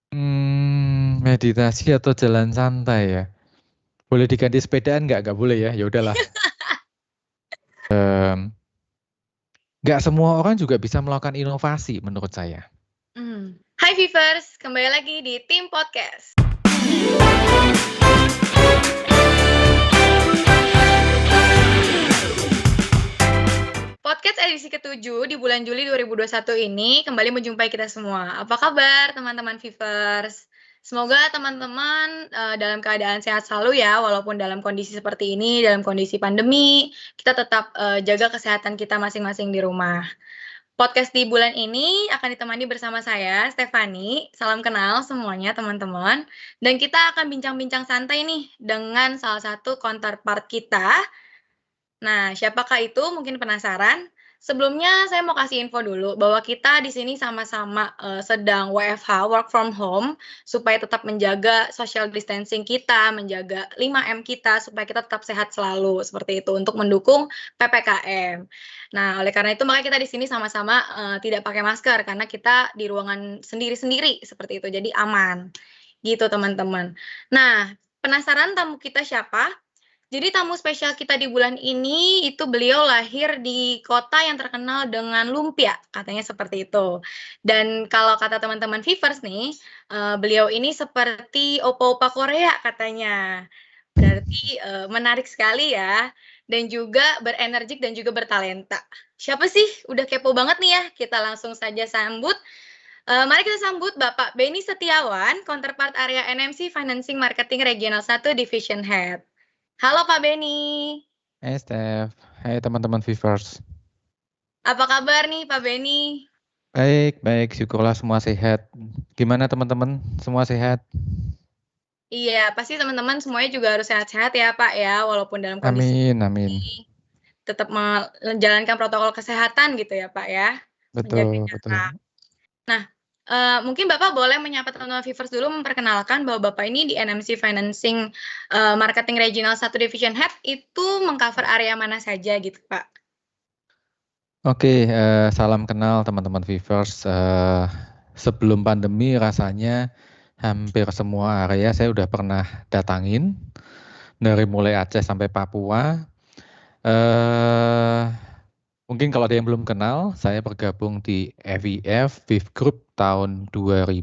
Meditasi atau jalan santai ya? Boleh diganti sepedaan nggak? Nggak boleh ya? Ya udahlah. Nggak semua orang juga bisa melakukan inovasi menurut saya. Hai Vivers, kembali lagi di Tim Podcast. Podcast edisi ke-7 di bulan Juli 2021 ini kembali menjumpai kita semua. Apa kabar teman-teman Vivers? Semoga teman-teman dalam keadaan sehat selalu ya, walaupun dalam kondisi seperti ini, dalam kondisi pandemi, kita tetap jaga kesehatan kita masing-masing di rumah. Podcast di bulan ini akan ditemani bersama saya, Stefani. Salam kenal semuanya teman-teman. Dan kita akan bincang-bincang santai nih dengan salah satu counterpart kita. Nah, siapakah itu? Mungkin penasaran? Sebelumnya saya mau kasih info dulu bahwa kita di sini sama-sama sedang WFH, work from home, supaya tetap menjaga social distancing kita, menjaga 5M kita, supaya kita tetap sehat selalu, seperti itu, untuk mendukung PPKM. Nah, oleh karena itu makanya kita di sini sama-sama tidak pakai masker, karena kita di ruangan sendiri-sendiri, seperti itu, jadi aman. Gitu teman-teman. Nah, penasaran tamu kita siapa? Jadi tamu spesial kita di bulan ini itu beliau lahir di kota yang terkenal dengan lumpia, katanya seperti itu. Dan kalau kata teman-teman Vivers nih, beliau ini seperti opa-opa Korea katanya. Berarti menarik sekali ya, dan juga berenergik dan juga bertalenta. Siapa sih? Udah kepo banget nih ya, kita langsung saja sambut. Mari kita sambut Bapak Benny Setiawan, counterpart area NMC Financing Marketing Regional 1 Division Head. Halo Pak Benny. Hai Steph, hai teman-teman Vivers. Apa kabar nih Pak Benny? Baik, syukurlah semua sehat. Gimana teman-teman? Semua sehat? Iya, pasti teman-teman semuanya juga harus sehat-sehat ya Pak ya, walaupun dalam kondisi Amin. ini tetap menjalankan protokol kesehatan gitu ya Pak ya, menjaga Betul. jarak. Nah, mungkin Bapak boleh menyapa teman-teman Vivers dulu, memperkenalkan bahwa Bapak ini di NMC Financing Marketing Regional 1 Division Head itu mengcover area mana saja gitu Pak? Oke, salam kenal teman-teman Vivers. Sebelum pandemi rasanya hampir semua area saya udah pernah datangin, dari mulai Aceh sampai Papua. Mungkin kalau ada yang belum kenal, saya bergabung di FIF, Viv Group tahun 2000.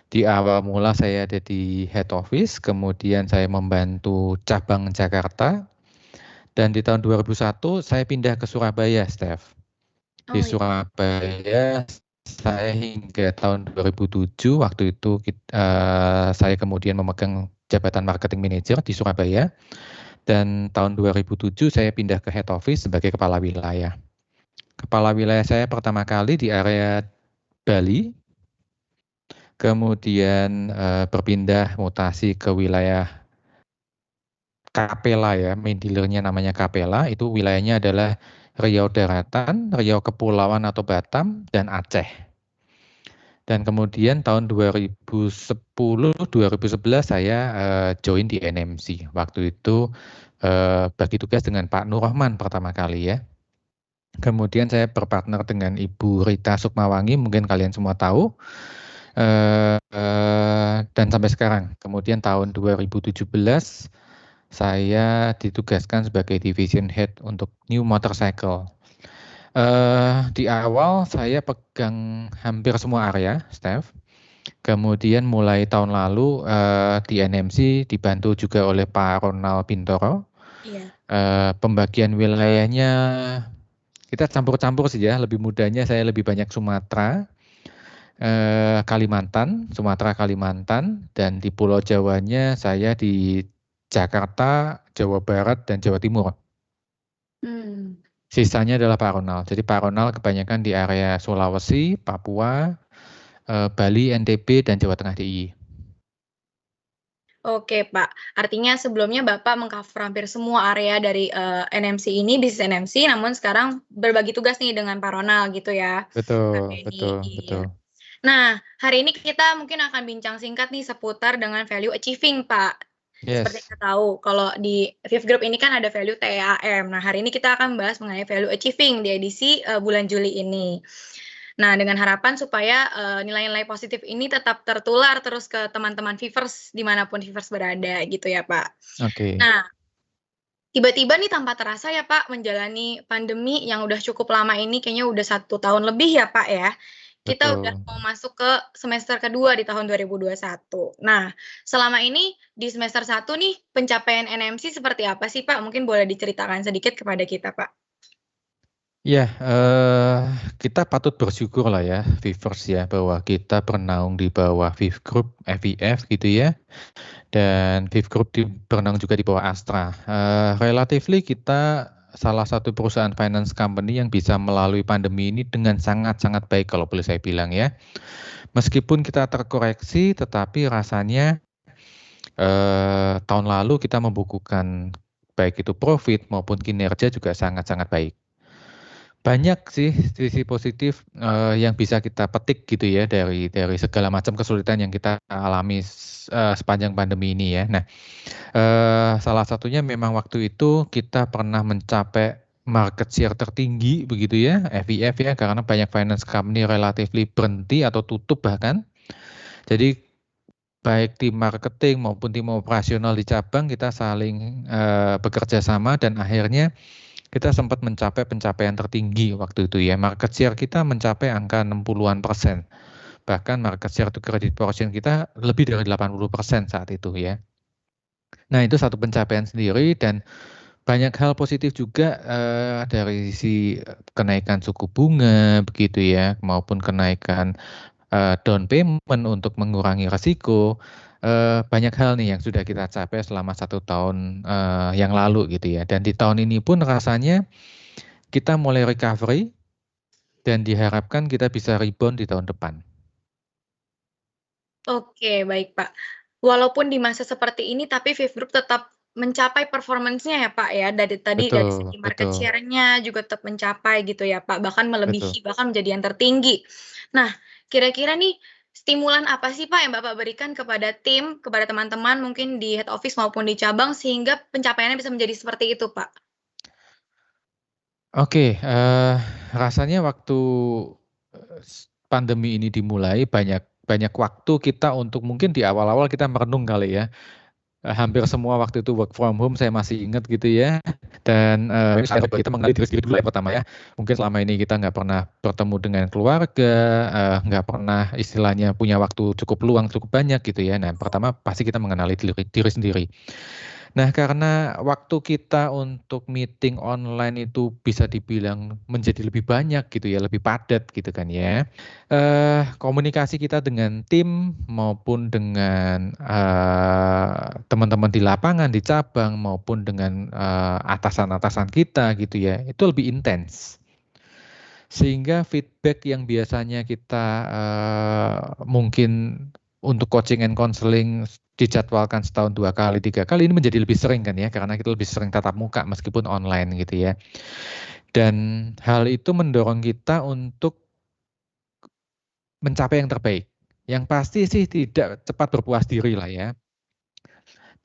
Di awal mula saya ada di head office, kemudian saya membantu cabang Jakarta, dan di tahun 2001 saya pindah ke Surabaya, Steph. Di Surabaya saya hingga tahun 2007, waktu itu saya kemudian memegang jabatan marketing manager di Surabaya, dan tahun 2007 saya pindah ke head office sebagai kepala wilayah. Kepala wilayah saya pertama kali di area Bali, kemudian berpindah mutasi ke wilayah Kapela ya, main dealernya namanya Kapela, itu wilayahnya adalah Riau Daratan, Riau Kepulauan atau Batam, dan Aceh. Dan kemudian tahun 2010-2011 saya join di NMC. Waktu itu bagi tugas dengan Pak Nur Rahman pertama kali ya. Kemudian saya berpartner dengan Ibu Rita Sukmawangi, mungkin kalian semua tahu. Dan sampai sekarang, kemudian tahun 2017 saya ditugaskan sebagai division head untuk new motorcycle. Di awal saya pegang hampir semua area, Steph. Kemudian mulai tahun lalu di NMC dibantu juga oleh Pak Ronald Bintoro. Iya. Pembagian wilayahnya kita campur-campur sih ya, lebih mudahnya saya lebih banyak Sumatera, Kalimantan, dan di Pulau Jawanya saya di Jakarta, Jawa Barat, dan Jawa Timur. Sisanya adalah Pak Ronald. Jadi Pak Ronald kebanyakan di area Sulawesi, Papua, Bali, NTB, dan Jawa Tengah DIY. Oke Pak, artinya sebelumnya Bapak mengcover hampir semua area dari NMC ini, bisnis NMC, namun sekarang berbagi tugas nih dengan Pak Ronald gitu ya. Betul. Iya. Nah, hari ini kita mungkin akan bincang singkat nih seputar dengan value achieving Pak. Yes. Seperti kita tahu, kalau di Viv Group ini kan ada value TEAM. Nah, hari ini kita akan membahas mengenai value achieving di edisi bulan Juli ini. Nah, dengan harapan supaya nilai-nilai positif ini tetap tertular terus ke teman-teman Vivers dimanapun Vivers berada gitu ya Pak. Oke, Nah, tiba-tiba nih tanpa terasa ya Pak menjalani pandemi yang udah cukup lama ini kayaknya udah 1 tahun lebih ya Pak ya. Kita udah betul. mau masuk ke semester kedua di tahun 2021. Nah, selama ini di semester 1 nih pencapaian NMC seperti apa sih Pak? Mungkin boleh diceritakan sedikit kepada kita Pak. Ya, kita patut bersyukur lah ya, Vivers ya, bahwa kita bernaung di bawah Viv Group, FIF gitu ya, dan Viv Group bernaung juga di bawah Astra. Relatively kita salah satu perusahaan finance company yang bisa melalui pandemi ini dengan sangat-sangat baik kalau boleh saya bilang ya. Meskipun kita terkoreksi, tetapi rasanya tahun lalu kita membukukan baik itu profit maupun kinerja juga sangat-sangat baik. Banyak sih sisi positif, yang bisa kita petik gitu ya dari segala macam kesulitan yang kita alami sepanjang pandemi ini ya. Nah, salah satunya memang waktu itu kita pernah mencapai market share tertinggi begitu ya, FIF ya, karena banyak finance company relatively berhenti atau tutup bahkan. Jadi baik tim marketing maupun tim operasional di cabang kita saling, bekerja sama dan akhirnya kita sempat mencapai pencapaian tertinggi waktu itu ya, market share kita mencapai angka 60-an%, bahkan market share to credit portion kita lebih dari 80% saat itu ya. Nah itu satu pencapaian sendiri dan banyak hal positif juga, dari sisi kenaikan suku bunga begitu ya, maupun kenaikan, down payment untuk mengurangi resiko, banyak hal nih yang sudah kita capai selama 1 tahun, yang lalu gitu ya, dan di tahun ini pun rasanya kita mulai recovery dan diharapkan kita bisa rebound di tahun depan. Oke, baik Pak. Walaupun di masa seperti ini tapi Viv Group tetap mencapai performance-nya ya Pak ya, dari Betul segi market betul share-nya juga tetap mencapai gitu ya Pak, bahkan betul. melebihi, bahkan menjadi yang tertinggi. Nah, kira-kira nih stimulan apa sih Pak yang Bapak berikan kepada tim, kepada teman-teman mungkin di head office maupun di cabang sehingga pencapaiannya bisa menjadi seperti itu Pak? Oke, rasanya waktu, pandemi ini dimulai banyak banyak waktu kita untuk mungkin di awal-awal kita merenung kali ya, hampir semua waktu itu work from home saya masih ingat gitu ya, dan, kita mengenali diri sendiri dulu ya pertama ya. Mungkin selama ini kita nggak pernah bertemu dengan keluarga, nggak pernah istilahnya punya waktu cukup luang, cukup banyak gitu ya. Nah pertama pasti kita mengenali diri sendiri. Nah, karena waktu kita untuk meeting online itu bisa dibilang menjadi lebih banyak gitu ya, lebih padat gitu kan ya. Komunikasi kita dengan tim maupun dengan, teman-teman di lapangan, di cabang maupun dengan, atasan-atasan kita gitu ya, itu lebih intens. Sehingga feedback yang biasanya kita, mungkin untuk coaching and counseling dijadwalkan setahun 2 kali, 3 kali, ini menjadi lebih sering kan ya, karena kita lebih sering tatap muka meskipun online gitu ya. Dan hal itu mendorong kita untuk mencapai yang terbaik. Yang pasti sih tidak cepat berpuas diri lah ya.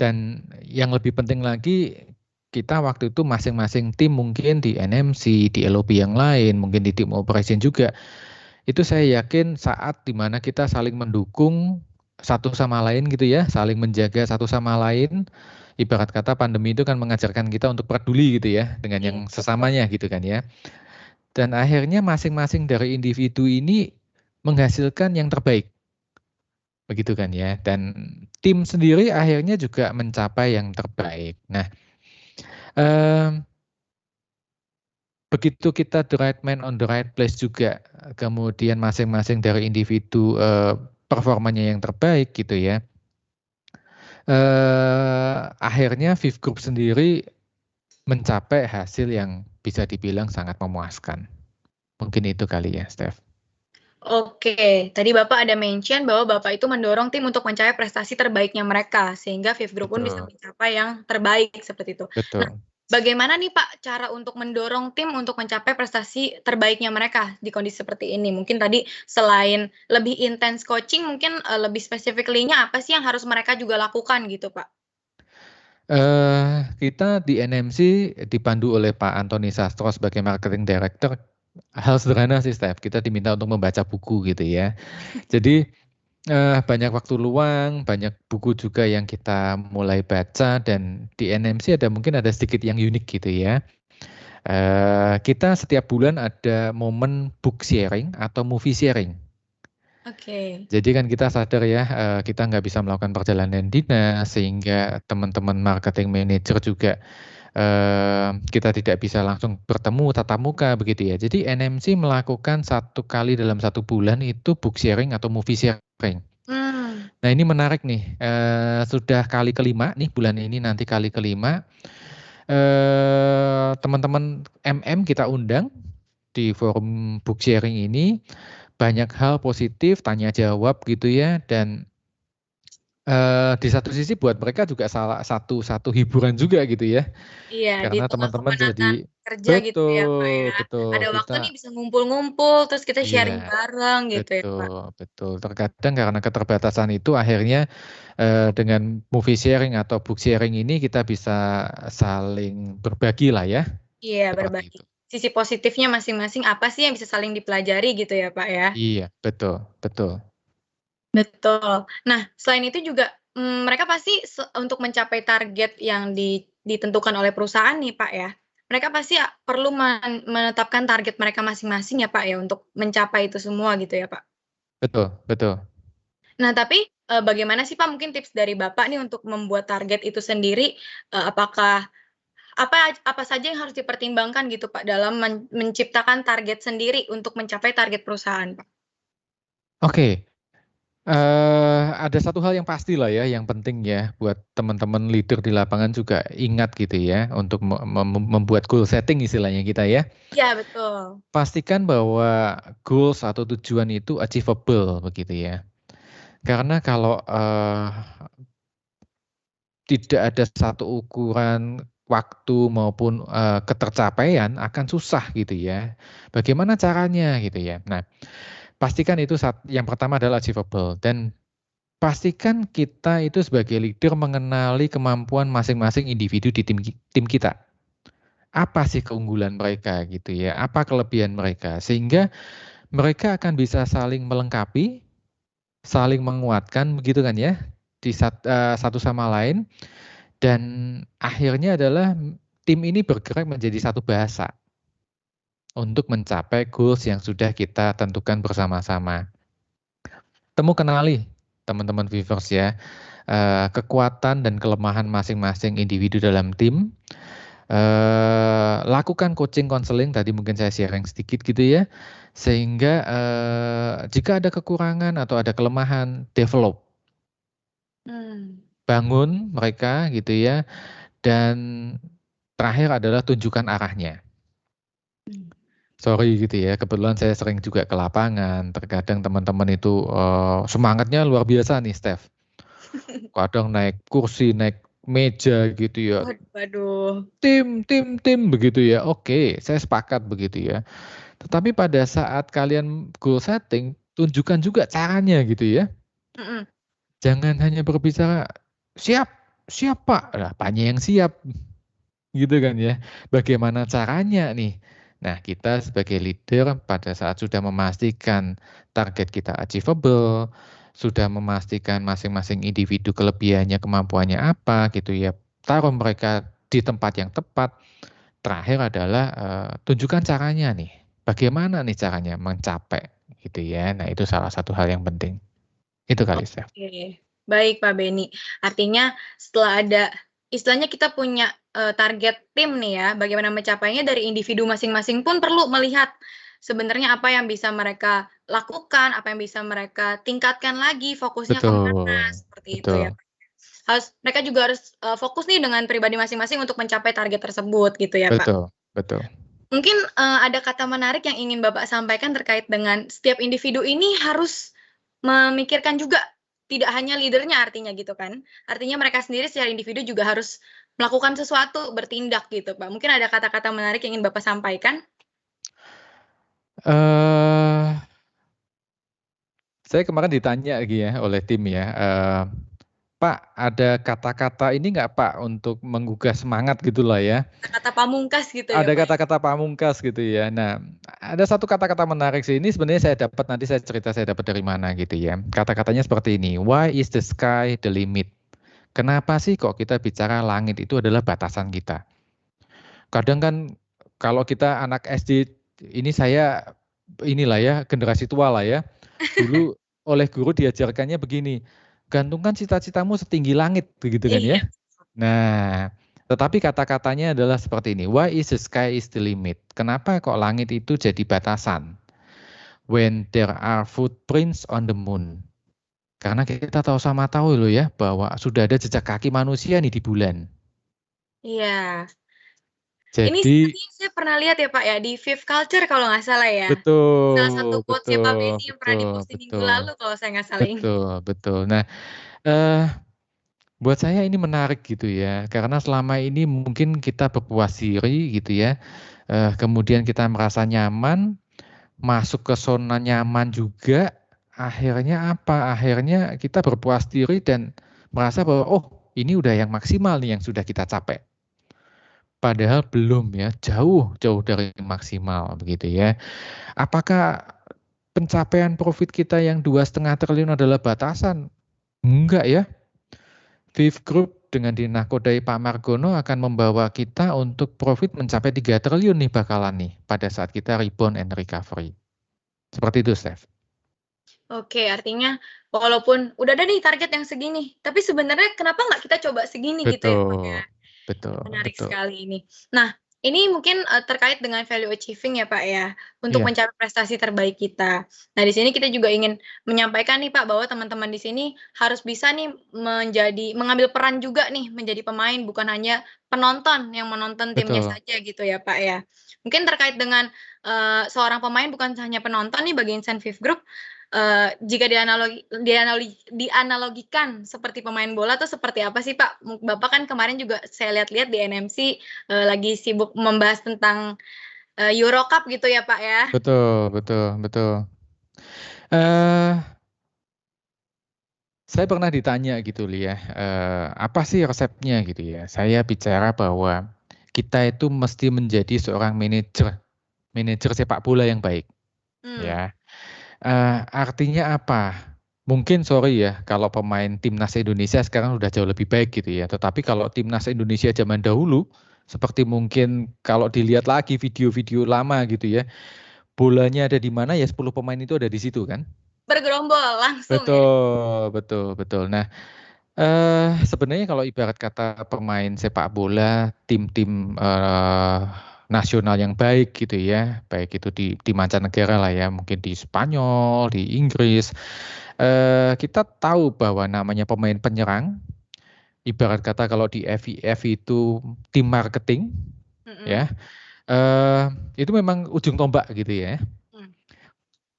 Dan yang lebih penting lagi, kita waktu itu masing-masing tim mungkin di NMC, di LOB yang lain, mungkin di tim operation juga, itu saya yakin saat di mana kita saling mendukung satu sama lain gitu ya, saling menjaga satu sama lain. Ibarat kata pandemi itu kan mengajarkan kita untuk peduli gitu ya dengan yang Iya, betul. sesamanya gitu kan ya. Dan akhirnya masing-masing dari individu ini menghasilkan yang terbaik. Begitu kan ya. Dan tim sendiri akhirnya juga mencapai yang terbaik. Nah, mmm, begitu kita the right man on the right place juga, kemudian masing-masing dari individu, performanya yang terbaik gitu ya, akhirnya Viv Group sendiri mencapai hasil yang bisa dibilang sangat memuaskan. Mungkin itu kali ya, Steph. Oke, tadi Bapak ada mention bahwa Bapak itu mendorong tim untuk mencapai prestasi terbaiknya mereka, sehingga Viv Group pun bisa Betul mencapai yang terbaik seperti itu. Nah, betul. bagaimana nih Pak cara untuk mendorong tim untuk mencapai prestasi terbaiknya mereka di kondisi seperti ini? Mungkin tadi selain lebih intens coaching, mungkin lebih specifically-nya apa sih yang harus mereka juga lakukan gitu Pak? Kita di NMC dipandu oleh Pak Antoni Sastro sebagai marketing director. Hal sederhana sih, Steph, kita diminta untuk membaca buku gitu ya. Jadi banyak waktu luang, banyak buku juga yang kita mulai baca dan di NMC mungkin ada sedikit yang unik gitu ya. Kita setiap bulan ada momen book sharing atau movie sharing. Oke. Jadi kan kita sadar ya, kita nggak bisa melakukan perjalanan dinas, sehingga teman-teman marketing manager juga kita tidak bisa langsung bertemu tatap muka begitu ya. Jadi NMC melakukan 1 kali dalam 1 bulan itu book sharing atau movie sharing. Hmm. Nah ini menarik nih, sudah kali kelima nih bulan ini nanti kali kelima. Teman-teman MM kita undang di forum book sharing ini, banyak hal positif, tanya jawab gitu ya, dan di satu sisi buat mereka juga salah satu hiburan juga gitu ya, Iya, di karena tengah teman-teman kepenatan jadi kerja gitu ya, Pak, ya. betul betul, Ada waktu nih kita bisa ngumpul-ngumpul, terus kita sharing iya, bareng gitu ya, Pak. betul betul. Terkadang karena keterbatasan itu akhirnya, dengan movie sharing atau book sharing ini kita bisa saling berbagi lah ya, Iya, seperti berbagi. itu. Sisi positifnya masing-masing apa sih yang bisa saling dipelajari gitu ya, Pak, ya. Iya, betul betul. Betul. Nah, selain itu juga, mereka pasti untuk mencapai target yang ditentukan oleh perusahaan nih, Pak, ya, mereka pasti perlu menetapkan target mereka masing-masing ya, Pak, ya, untuk mencapai itu semua gitu ya, Pak. Betul betul. Nah, tapi, bagaimana sih, Pak, mungkin tips dari Bapak nih untuk membuat target itu sendiri, apakah apa saja yang harus dipertimbangkan gitu, Pak, dalam menciptakan target sendiri untuk mencapai target perusahaan, Pak? Oke, ada satu hal yang pasti lah ya, yang penting ya buat teman-teman leader di lapangan juga ingat gitu ya, untuk membuat goal setting istilahnya kita ya. Iya, betul. Pastikan bahwa goals atau tujuan itu achievable begitu ya. Karena kalau, tidak ada satu ukuran waktu maupun, ketercapaian akan susah gitu ya. Bagaimana caranya gitu ya. Nah, pastikan itu yang pertama adalah achievable, dan pastikan kita itu sebagai leader mengenali kemampuan masing-masing individu di tim kita. Apa sih keunggulan mereka gitu ya, apa kelebihan mereka, sehingga mereka akan bisa saling melengkapi, saling menguatkan begitu kan ya, satu sama lain, dan akhirnya adalah tim ini bergerak menjadi satu bahasa untuk mencapai goals yang sudah kita tentukan bersama-sama. Kenali teman-teman Vivers ya, kekuatan dan kelemahan masing-masing individu dalam tim, lakukan coaching konseling, tadi mungkin saya sharing sedikit gitu ya, sehingga, jika ada kekurangan atau ada kelemahan, develop, Mmm. bangun mereka gitu ya, dan terakhir adalah tunjukkan arahnya. Mmm. Sorry gitu ya, kebetulan saya sering juga ke lapangan, terkadang teman-teman itu, semangatnya luar biasa nih, Steph. Kadang naik kursi, naik meja gitu ya, Waduh. tim begitu ya, oke, saya sepakat begitu ya. Tetapi pada saat kalian goal setting, tunjukkan juga caranya gitu ya. Mhm. Jangan hanya berbicara, "Siap siap Pak," lah apanya yang siap, gitu kan ya. Bagaimana caranya nih? Nah, kita sebagai leader pada saat sudah memastikan target kita achievable, sudah memastikan masing-masing individu kelebihannya, kemampuannya apa gitu ya, taruh mereka di tempat yang tepat. Terakhir adalah, tunjukkan caranya nih, bagaimana nih caranya mencapai gitu ya. Nah, itu salah satu hal yang penting. Itu kali, Chef. Oke, baik Pak Beni. Artinya setelah ada istilahnya kita punya, target tim nih ya, bagaimana mencapainya dari individu masing-masing pun perlu melihat sebenarnya apa yang bisa mereka lakukan, apa yang bisa mereka tingkatkan lagi, fokusnya ke mana, Betul seperti itu ya, betul Pak. Mereka juga harus, fokus nih dengan pribadi masing-masing untuk mencapai target tersebut gitu ya, Pak. betul betul. Mungkin, ada kata menarik yang ingin Bapak sampaikan terkait dengan setiap individu ini harus memikirkan juga, tidak hanya leader-nya artinya gitu kan. Artinya mereka sendiri secara individu juga harus melakukan sesuatu, bertindak gitu, Pak. Mungkin ada kata-kata menarik yang ingin Bapak sampaikan? Eee, saya kemarin ditanya lagi ya oleh tim ya, Pak, ada kata-kata ini nggak Pak untuk menggugah semangat gitulah ya? Kata pamungkas gitu ya Ada Pak? kata-kata pamungkas gitu ya. Nah, ada satu kata-kata menarik sih. Ini sebenarnya nanti saya cerita saya dapat dari mana gitu ya. Kata-katanya seperti ini. Why is the sky the limit? Kenapa sih kok kita bicara langit itu adalah batasan kita? Kadang kan kalau kita anak SD, ini saya inilah ya, generasi tua lah ya. Dulu oleh guru diajarkannya begini, gantungkan cita-citamu setinggi langit, begitu kan ya. Iya. Nah, tetapi kata-katanya adalah seperti ini, why is the sky is the limit? Kenapa kok langit itu jadi batasan? When there are footprints on the moon. Karena kita tahu loh ya, bahwa sudah ada jejak kaki manusia nih di bulan. Iya. Ini Jadi, sepertinya saya pernah lihat ya Pak ya, di Viv Culture kalau nggak salah ya. Salah satu betul, quotes-nya Pak betul, Benny yang pernah betul, diposting minggu betul, lalu kalau saya nggak salah ingat. betul, betul. Nah, eh, buat saya ini menarik gitu ya, karena selama ini mungkin kita berpuas diri gitu ya, kemudian kita merasa nyaman, masuk ke zona nyaman juga, akhirnya apa? Akhirnya kita berpuas diri dan merasa bahwa, oh ini udah yang maksimal nih yang sudah kita capai. Padahal belum ya, jauh dari maksimal begitu ya. Apakah pencapaian profit kita yang 2,5 triliun adalah batasan? Enggak ya. Viv Group dengan dinakodai Pak Margono akan membawa kita untuk profit mencapai 3 triliun nih bakalan nih pada saat kita rebound and recovery. Seperti itu, Steph. Oke, artinya walaupun udah ada nih target yang segini, tapi sebenarnya kenapa nggak kita coba segini gitu ya Pak ya? Betul, Menarik betul. sekali ini. Nah, ini mungkin terkait dengan value achieving ya Pak ya, untuk Iya. mencapai prestasi terbaik kita. Nah, di sini kita juga ingin menyampaikan nih Pak, bahwa teman-teman di sini harus bisa nih mengambil peran juga nih menjadi pemain, bukan hanya penonton yang menonton timnya Betul. saja gitu ya Pak ya. Mungkin terkait dengan seorang pemain bukan hanya penonton nih bagi Incentive Group, jika dianalogikan seperti pemain bola tuh seperti apa sih Pak? Bapak kan kemarin juga saya lihat-lihat di NMC lagi sibuk membahas tentang Euro Cup gitu ya Pak ya? Betul, betul, betul. Saya pernah ditanya gitu ya, apa sih resepnya gitu ya. Saya bicara bahwa kita itu mesti menjadi seorang manajer sepak bola yang baik. Ya, artinya apa? Mungkin sorry ya, kalau pemain timnas Indonesia sekarang udah jauh lebih baik gitu ya. Tetapi kalau timnas Indonesia zaman dahulu, seperti mungkin kalau dilihat lagi video-video lama gitu ya, bolanya ada di mana ya 10 pemain itu ada di situ kan? Bergerombol langsung ya? Betul, betul, betul. Nah, sebenarnya kalau ibarat kata pemain sepak bola, tim-tim nasional yang baik gitu ya, baik itu di mancanegara lah ya, mungkin di Spanyol, di Inggris, kita tahu bahwa namanya pemain penyerang, ibarat kata kalau di FIF itu tim marketing, ya, itu memang ujung tombak gitu ya.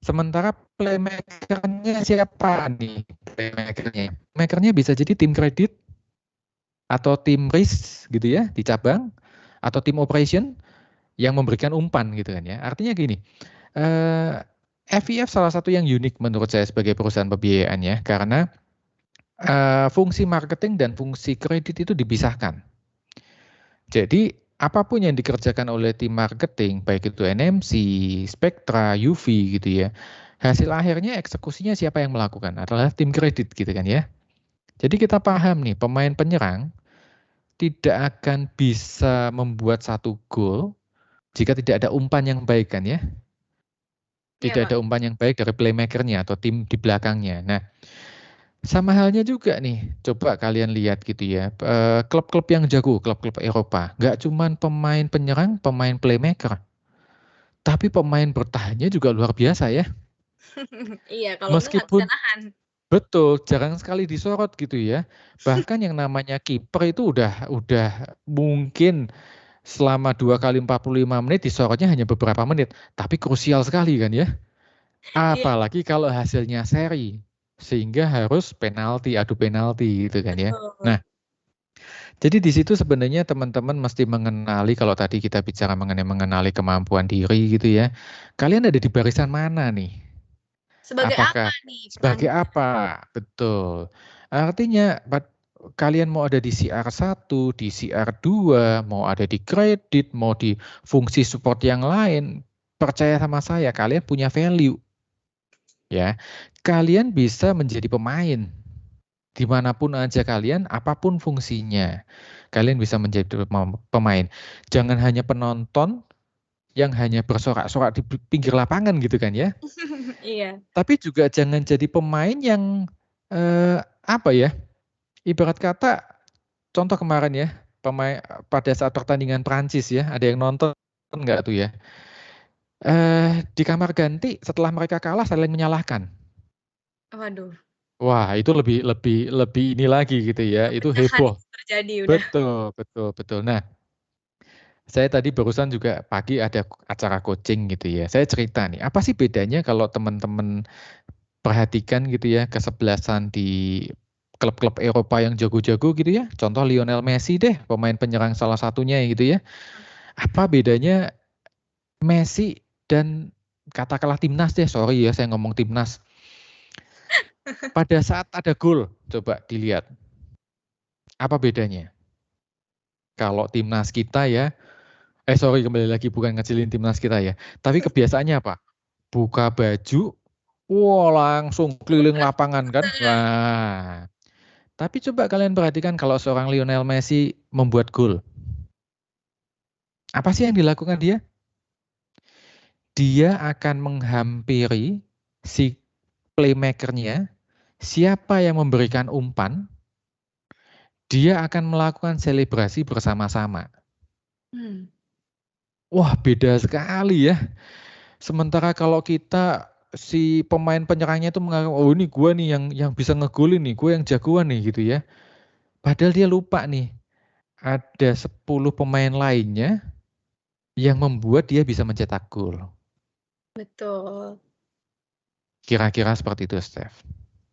Sementara playmaker-nya siapa nih playmaker-nya? Playmaker-nya bisa jadi tim kredit, atau tim risk gitu ya di cabang, atau tim operation yang memberikan umpan gitu kan ya. Artinya gini, FIF salah satu yang unik menurut saya sebagai perusahaan pembiayaan ya, karena fungsi marketing dan fungsi kredit itu dipisahkan. Jadi apapun yang dikerjakan oleh tim marketing, baik itu NMC, Spectra, UV gitu ya, hasil akhirnya eksekusinya siapa yang melakukan? Adalah tim kredit gitu kan ya. Jadi kita paham nih, pemain penyerang tidak akan bisa membuat satu gol jika tidak ada umpan yang baik kan ya. Tidak ada umpan yang baik dari playmaker-nya atau tim di belakangnya. Nah, sama halnya juga nih, coba kalian lihat gitu ya, klub-klub yang jago, klub-klub Eropa, nggak cuman pemain penyerang, pemain playmaker, tapi pemain bertahannya juga luar biasa ya. Iya, kalau nggak bisa Meskipun nahan. betul, jarang sekali disorot gitu ya. Bahkan yang namanya kiper itu udah mungkin selama 2 kali 45 menit disorotnya hanya beberapa menit, tapi krusial sekali kan ya. Iya, Apalagi kalau hasilnya seri, sehingga harus adu penalti gitu kan ya. betul. Nah, jadi di situ sebenarnya teman-teman mesti mengenali, kalau tadi kita bicara mengenai mengenali kemampuan diri gitu ya. Kalian ada di barisan mana nih? Sebagai apa Apakah nih sebagai perannya? apa? Betul. Artinya kalian mau ada di CR1, di CR2, mau ada di kredit, mau di fungsi support yang lain, percaya sama saya, kalian punya value. Ya, kalian bisa menjadi pemain dimanapun aja kalian, apapun fungsinya, kalian bisa menjadi pemain. Jangan hanya penonton yang hanya bersorak-sorak di pinggir lapangan gitu kan ya. Iya. Tapi juga jangan jadi pemain yang apa ya? Ibarat kata, contoh kemarin ya, pemain pada saat pertandingan Prancis ya, ada yang nonton nggak tuh ya? Di kamar ganti setelah mereka kalah saling menyalahkan. Waduh, Wah, itu lebih ini lagi gitu ya, itu perpecahan heboh. itu terjadi udah. Betul, betul, betul. Nah, saya tadi barusan juga pagi ada acara coaching gitu ya. Saya cerita nih, apa sih bedanya kalau teman-teman perhatikan gitu ya kesebelasan di klub-klub Eropa yang jago-jago gitu ya. Contoh Lionel Messi deh, pemain penyerang salah satunya gitu ya. Apa bedanya Messi dan katakanlah timnas deh, sorry ya saya ngomong timnas. Pada saat ada gol, coba dilihat. Apa bedanya? Kalau timnas kita ya, sorry kembali lagi bukan ngecilin timnas kita ya. Tapi kebiasaannya apa? Buka baju, wah langsung keliling lapangan kan. Wah. Tapi coba kalian perhatikan kalau seorang Lionel Messi membuat gol. Apa sih yang dilakukan dia? Dia akan menghampiri si playmaker-nya, siapa yang memberikan umpan, dia akan melakukan selebrasi bersama-sama. Wah, beda sekali ya. Sementara kalau kita si pemain penyerangnya itu menganggap oh ini gue nih yang bisa ngegolin nih, gue yang jagoan nih gitu ya. Padahal dia lupa nih ada 10 pemain lainnya yang membuat dia bisa mencetak gol. Betul. Kira-kira seperti itu, Steph.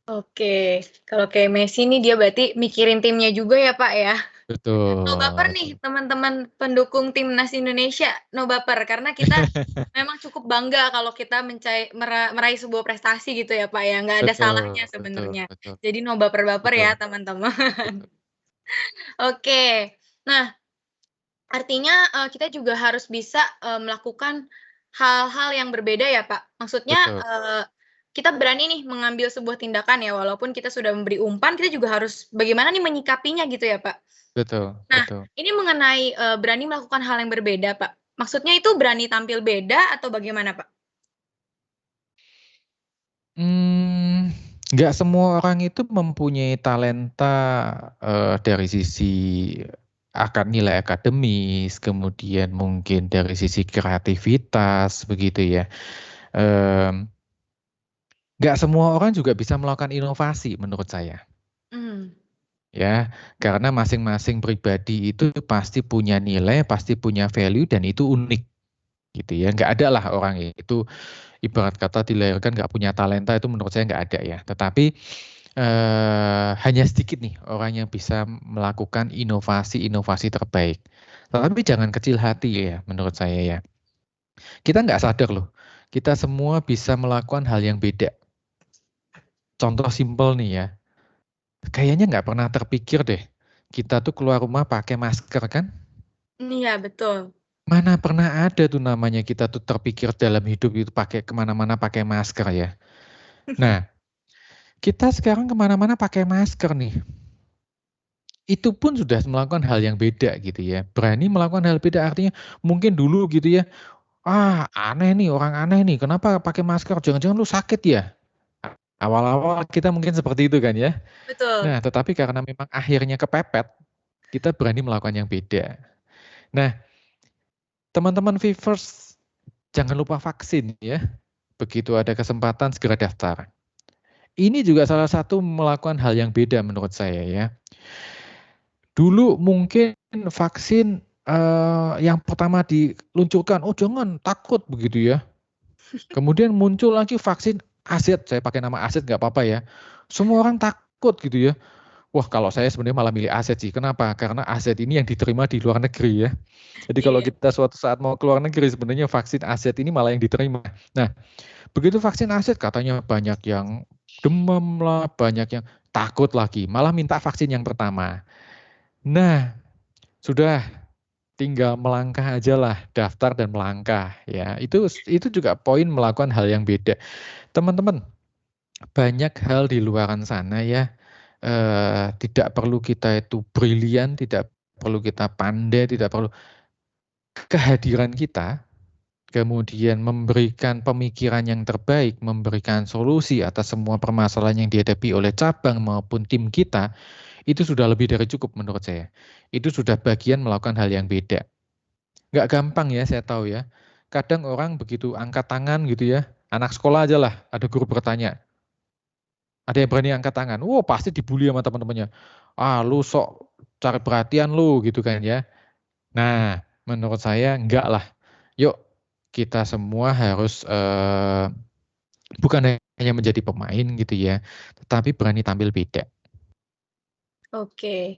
Oke, kalau kayak Messi nih dia berarti mikirin timnya juga ya Pak ya. Betul. No baper nih teman-teman pendukung timnas Indonesia, no baper karena kita memang cukup bangga kalau kita meraih sebuah prestasi gitu ya Pak ya, nggak ada Betul, salahnya betul, sebenarnya. betul, Jadi no baper-baper betul, ya teman-teman. betul. Oke, nah artinya kita juga harus bisa melakukan hal-hal yang berbeda ya Pak. Maksudnya Betul, kita berani nih mengambil sebuah tindakan ya, walaupun kita sudah memberi umpan, kita juga harus bagaimana nih menyikapinya gitu ya Pak. betul, Nah, betul. ini mengenai berani melakukan hal yang berbeda Pak. Maksudnya itu berani tampil beda atau bagaimana Pak? Nggak semua orang itu mempunyai talenta dari sisi nilai akademis, kemudian mungkin dari sisi kreativitas, begitu ya. Nggak semua orang juga bisa melakukan inovasi menurut saya. Ya, karena masing-masing pribadi itu pasti punya nilai, pasti punya value dan itu unik, gitu ya. Nggak ada lah orang itu ibarat kata dilahirkan nggak punya talenta itu menurut saya nggak ada ya. Tetapi hanya sedikit nih orang yang bisa melakukan inovasi-inovasi terbaik. Tetapi jangan kecil hati ya menurut saya ya. Kita nggak sadar loh, kita semua bisa melakukan hal yang beda. Contoh simpel nih ya, kayaknya nggak pernah terpikir deh, kita tuh keluar rumah pakai masker kan? Iya, betul. Mana pernah ada tuh namanya kita tuh terpikir dalam hidup itu pakai kemana-mana pakai masker ya. Nah, kita sekarang kemana-mana pakai masker nih. Itu pun sudah melakukan hal yang beda gitu ya. Berani melakukan hal beda artinya mungkin dulu gitu ya. Aneh nih, orang aneh nih. Kenapa pakai masker? Jangan-jangan lu sakit ya? Awal-awal kita mungkin seperti itu kan ya. Betul. Nah, tetapi karena memang akhirnya kepepet, kita berani melakukan yang beda. Nah, teman-teman Vivers, jangan lupa vaksin ya. Begitu ada kesempatan segera daftar. Ini juga salah satu melakukan hal yang beda menurut saya ya. Dulu mungkin vaksin yang pertama diluncurkan, oh jangan takut begitu ya. Kemudian muncul lagi vaksin AZ, saya pakai nama AZ nggak apa-apa ya. Semua orang takut gitu ya. Wah kalau saya sebenarnya malah milih AZ sih. Kenapa? Karena AZ ini yang diterima di luar negeri ya. Jadi kalau Iya. kita suatu saat mau ke luar negeri sebenarnya vaksin AZ ini malah yang diterima. Nah begitu vaksin AZ katanya banyak yang demam lah, banyak yang takut lagi, malah minta vaksin yang pertama. Nah, sudah tinggal melangkah aja lah, daftar dan melangkah ya. Itu juga poin melakukan hal yang beda. Teman-teman, banyak hal di luaran sana ya. Tidak perlu kita itu brilian, tidak perlu kita pandai, tidak perlu kehadiran kita, kemudian memberikan pemikiran yang terbaik, memberikan solusi atas semua permasalahan yang dihadapi oleh cabang maupun tim kita, itu sudah lebih dari cukup menurut saya. Itu sudah bagian melakukan hal yang beda. Nggak gampang ya, saya tahu ya. Kadang orang begitu angkat tangan gitu ya, anak sekolah aja lah, ada guru bertanya, ada yang berani angkat tangan, wah pasti dibully sama teman-temannya. Ah, lu sok cari perhatian lu gitu kan ya. Nah, menurut saya enggak lah. Yuk, kita semua harus bukan hanya menjadi pemain gitu ya, tetapi berani tampil beda. Oke.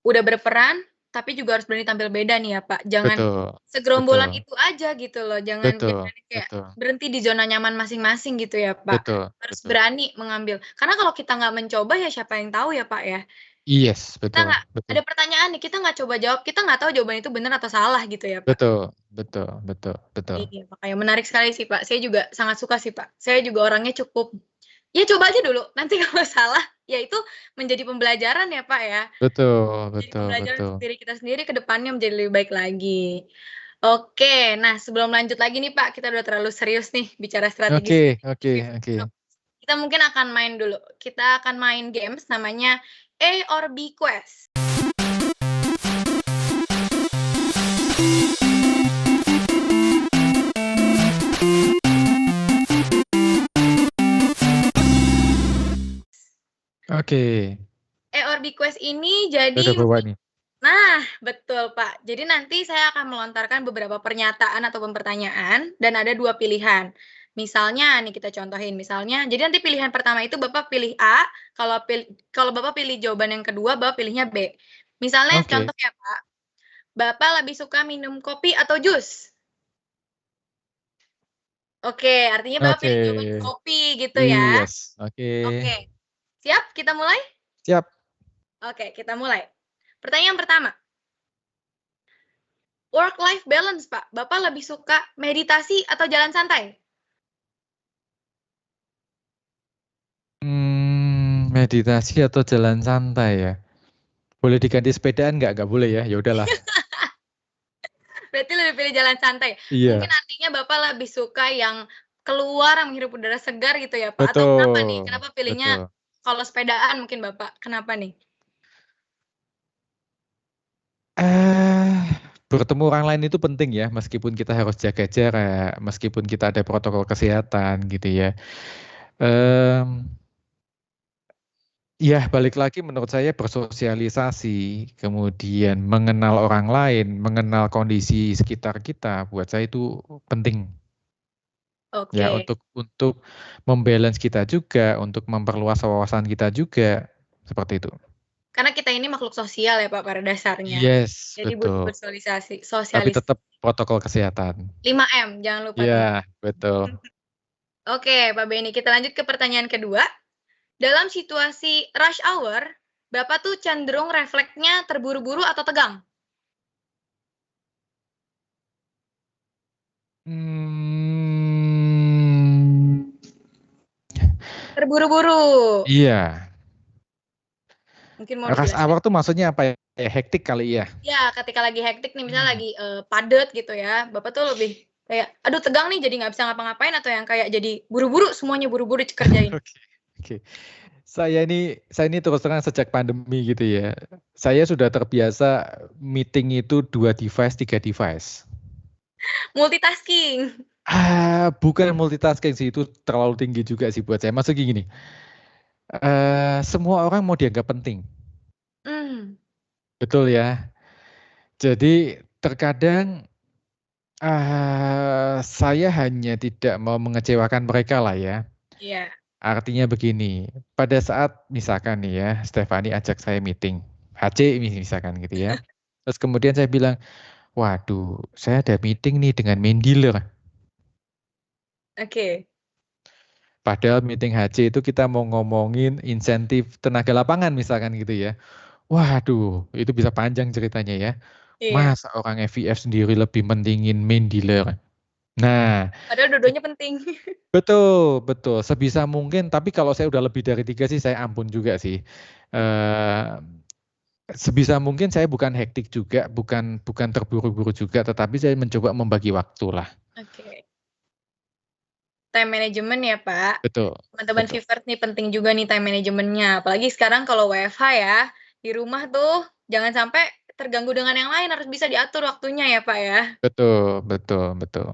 Udah berperan, tapi juga harus berani tampil beda nih ya, Pak. Jangan Betul, segerombolan betul, itu aja gitu loh. Jangan betul, kayak betul, berhenti di zona nyaman masing-masing gitu ya, Pak. betul, Harus betul. berani mengambil. Karena kalau kita nggak mencoba ya siapa yang tahu ya, Pak ya. Yes, Kita betul, nggak betul, ada pertanyaan nih, kita nggak coba jawab, kita nggak tahu jawaban itu benar atau salah gitu ya, Pak. betul, betul, betul, betul. Iya, makanya menarik sekali sih, Pak. Saya juga sangat suka sih, Pak. Saya juga orangnya cukup, ya coba aja dulu, nanti kalau salah, ya itu menjadi pembelajaran ya, Pak ya. Betul, Jadi betul, pembelajaran betul. untuk diri kita sendiri ke depannya menjadi lebih baik lagi. Oke, nah sebelum lanjut lagi nih Pak, kita udah terlalu serius nih bicara strategi Oke, oke, fifth oke. group. Kita mungkin akan main dulu. Kita akan main games namanya A or B Quest. Oke, A or B Quest ini saya udah jadi bawa nih. nah, betul Pak. Jadi nanti saya akan melontarkan beberapa pernyataan atau pertanyaan dan ada 2 pilihan. Misalnya nih kita contohin, misalnya jadi nanti pilihan pertama itu Bapak pilih A, kalau Bapak pilih jawaban yang kedua, Bapak pilihnya B. Misalnya Oke, contoh ya Pak, Bapak lebih suka minum kopi atau jus? Oke, artinya Bapak oke. pilih jawaban kopi gitu ya. Yes, oke. Oke, siap? Kita mulai? Siap. Oke, kita mulai. Pertanyaan pertama. Work life balance, Pak. Bapak lebih suka meditasi atau jalan santai? Meditasi atau jalan santai ya? Boleh diganti sepedaan nggak? Nggak boleh ya? Ya udahlah. Berarti lebih pilih jalan santai. Mungkin Iya, artinya Bapak lebih suka yang keluar, yang menghirup udara segar gitu ya, Pak? Atau kenapa nih? betul, Kenapa pilihnya betul. kalau sepedaan mungkin Bapak? Kenapa nih? Eh, bertemu orang lain itu penting ya, meskipun kita harus jaga jarak, meskipun kita ada protokol kesehatan gitu ya. Ya, balik lagi menurut saya bersosialisasi, kemudian mengenal orang lain, mengenal kondisi sekitar kita, buat saya itu penting. Ya, Oke. untuk membalance kita juga, untuk memperluas wawasan kita juga, seperti itu. Karena kita ini makhluk sosial ya, Pak, pada dasarnya. Yes, Jadi butuh betul. bersosialisasi, Tapi sosialis. tetap protokol kesehatan. 5M, jangan lupa teman. Iya, betul. Oke, Pak Benny, kita lanjut ke pertanyaan kedua. Dalam situasi rush hour, Bapak tuh cenderung refleksnya terburu-buru atau tegang? Hmm, Terburu-buru. iya. Mungkin mau Rush dijelaskan? hour tuh maksudnya apa ya? Hektik kali ya? Ya, ketika lagi hektik nih, misalnya Hmm. lagi padet gitu ya, Bapak tuh lebih kayak, aduh tegang nih, jadi nggak bisa ngapa-ngapain atau yang kayak jadi buru-buru, semuanya buru-buru dikerjain? Oke, oke. Saya ini terus terang sejak pandemi gitu ya. Saya sudah terbiasa meeting itu 2 device, 3 device. Multitasking. Bukan multitasking sih, itu terlalu tinggi juga sih buat saya. Maksudnya gini, semua orang mau dianggap penting, Hmm, betul ya. Jadi terkadang saya hanya tidak mau mengecewakan mereka lah ya. iya. Artinya begini, pada saat misalkan nih ya, Stefani ajak saya meeting, HC misalkan gitu ya. Terus kemudian saya bilang, waduh, saya ada meeting nih dengan main dealer. Oke. Padahal meeting HC itu kita mau ngomongin insentif tenaga lapangan misalkan gitu ya. Waduh, itu bisa panjang ceritanya ya. Iya. Masa orang FIF sendiri lebih mentingin main dealer. Nah, Padahal dua-duanya penting. betul, betul. Sebisa mungkin, tapi kalau saya udah lebih dari 3 sih, saya ampun juga sih. Sebisa mungkin saya bukan hektik juga, bukan terburu-buru juga, tetapi saya mencoba membagi waktu lah. Oke. Time management ya, Pak. Betul. Teman-teman Vivers nih penting juga nih time manajemennya. Apalagi sekarang kalau WFH ya, di rumah tuh jangan sampai terganggu dengan yang lain, harus bisa diatur waktunya ya, Pak ya. Betul, betul, betul.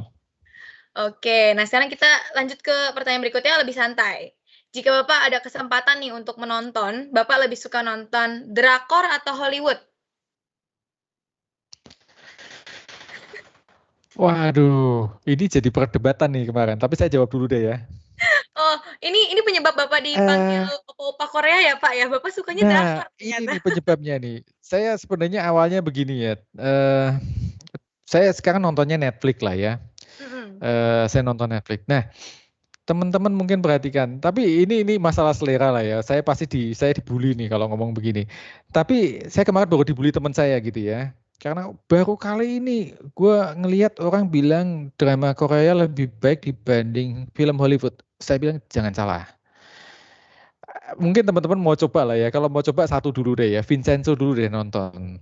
Oke, nah sekarang kita lanjut ke pertanyaan berikutnya lebih santai. Jika Bapak ada kesempatan nih untuk menonton, Bapak lebih suka nonton drakor atau Hollywood? Waduh, ini jadi perdebatan nih kemarin, tapi saya jawab dulu deh ya. Oh, ini penyebab Bapak dipanggil opa-opa Korea ya, Pak ya? Bapak sukanya drakor Ini ternyata. nih penyebabnya nih. Saya sebenarnya awalnya begini ya. Saya sekarang nontonnya Netflix lah ya. Saya nonton Netflix. Nah, teman-teman mungkin perhatikan, tapi ini masalah selera lah ya. Saya dibully nih kalau ngomong begini. Tapi saya kemarin baru dibully teman saya gitu ya. Karena baru kali ini gue ngelihat orang bilang drama Korea lebih baik dibanding film Hollywood. Saya bilang jangan salah. Mungkin teman-teman mau coba lah ya. Kalau mau coba satu dulu deh ya. Vincenzo dulu deh nonton.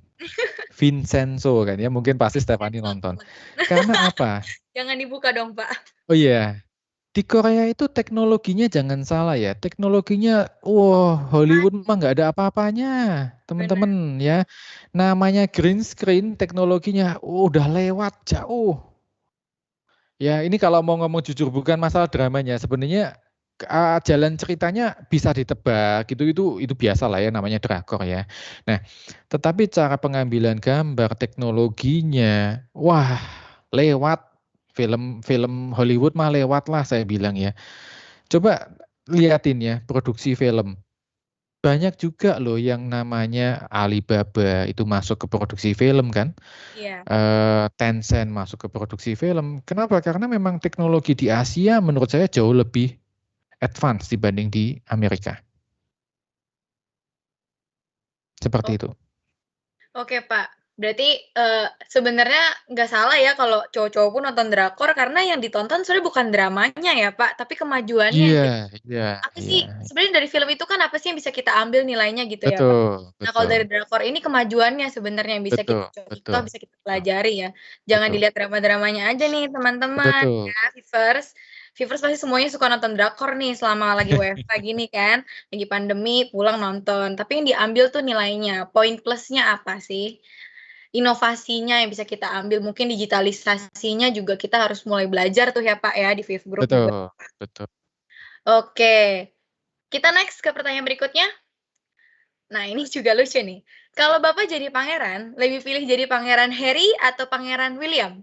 Vincenzo kan ya. Mungkin pasti Stephanie nonton. Karena apa? Jangan dibuka dong, Pak. Oh iya. Di Korea itu teknologinya jangan salah ya. Teknologinya, Hollywood mah nggak ada apa-apanya, teman-teman ya. Namanya green screen, teknologinya udah lewat jauh. Ya, ini kalau mau ngomong jujur bukan masalah dramanya. Sebenarnya jalan ceritanya bisa ditebak, itu biasa lah ya namanya drakor ya. Nah, tetapi cara pengambilan gambar, teknologinya, wah lewat. Film Hollywood mah lewat lah saya bilang ya. Coba liatin ya produksi film. Banyak juga loh yang namanya Alibaba itu masuk ke produksi film kan. Iya. Tencent masuk ke produksi film. Kenapa? Karena memang teknologi di Asia menurut saya jauh lebih advance dibanding di Amerika. Seperti itu. Oke, Pak. Berarti sebenarnya nggak salah ya kalau cowok-cowok pun nonton drakor karena yang ditonton sebenarnya bukan dramanya ya, Pak, tapi kemajuannya gitu. Iya. Apa sih sebenarnya dari film itu kan apa sih yang bisa kita ambil nilainya gitu ya, Pak? Betul. Nah, kalau dari drakor ini kemajuannya sebenarnya yang bisa kita contoh, bisa kita pelajari ya. Jangan dilihat drama-dramanya aja nih, teman-teman ya, Vivers. Vivers pasti semuanya suka nonton drakor nih selama lagi WFH gini kan, lagi pandemi pulang nonton. Tapi yang diambil tuh nilainya, poin plusnya apa sih? Inovasinya yang bisa kita ambil, mungkin digitalisasinya juga kita harus mulai belajar tuh ya Pak ya di Viv Group juga. Betul. Oke, kita next ke pertanyaan berikutnya. Nah ini juga lucu nih. Kalau Bapak jadi pangeran, lebih pilih jadi pangeran Harry atau pangeran William?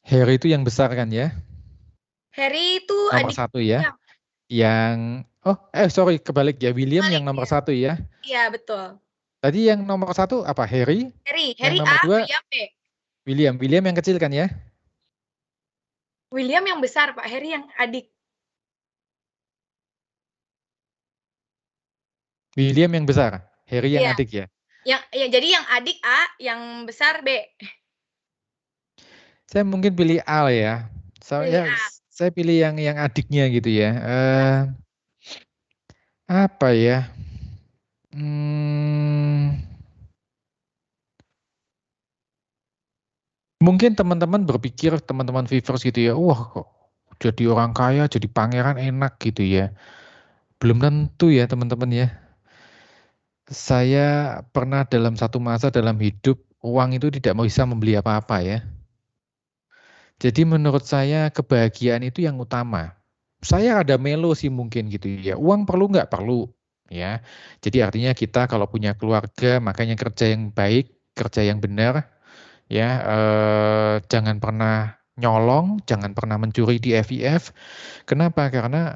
Harry itu yang besar kan ya? Harry itu Nomor adik 1 ya? Sorry kebalik ya. William yang nomor 1 ya? Iya betul. Tadi yang nomor 1 apa? Harry? Harry Yang A, nomor 2? William B. William yang kecil kan ya? William yang besar Pak, Harry yang adik. William yang besar, Harry yang adik ya? Jadi yang adik A, yang besar B. Saya mungkin pilih A ya. Saya pilih yang adiknya gitu ya. Apa ya? Mungkin teman-teman berpikir, teman-teman Vivers gitu ya, wah kok jadi orang kaya, jadi pangeran enak gitu ya. Belum tentu ya teman-teman ya. Saya pernah dalam satu masa dalam hidup, uang itu tidak bisa membeli apa-apa ya. Jadi menurut saya kebahagiaan itu yang utama. Saya ada melo sih mungkin gitu ya. Uang perlu nggak? Perlu ya. Jadi artinya kita kalau punya keluarga makanya kerja yang baik, kerja yang benar ya. Jangan pernah nyolong, jangan pernah mencuri di FIF. Kenapa? Karena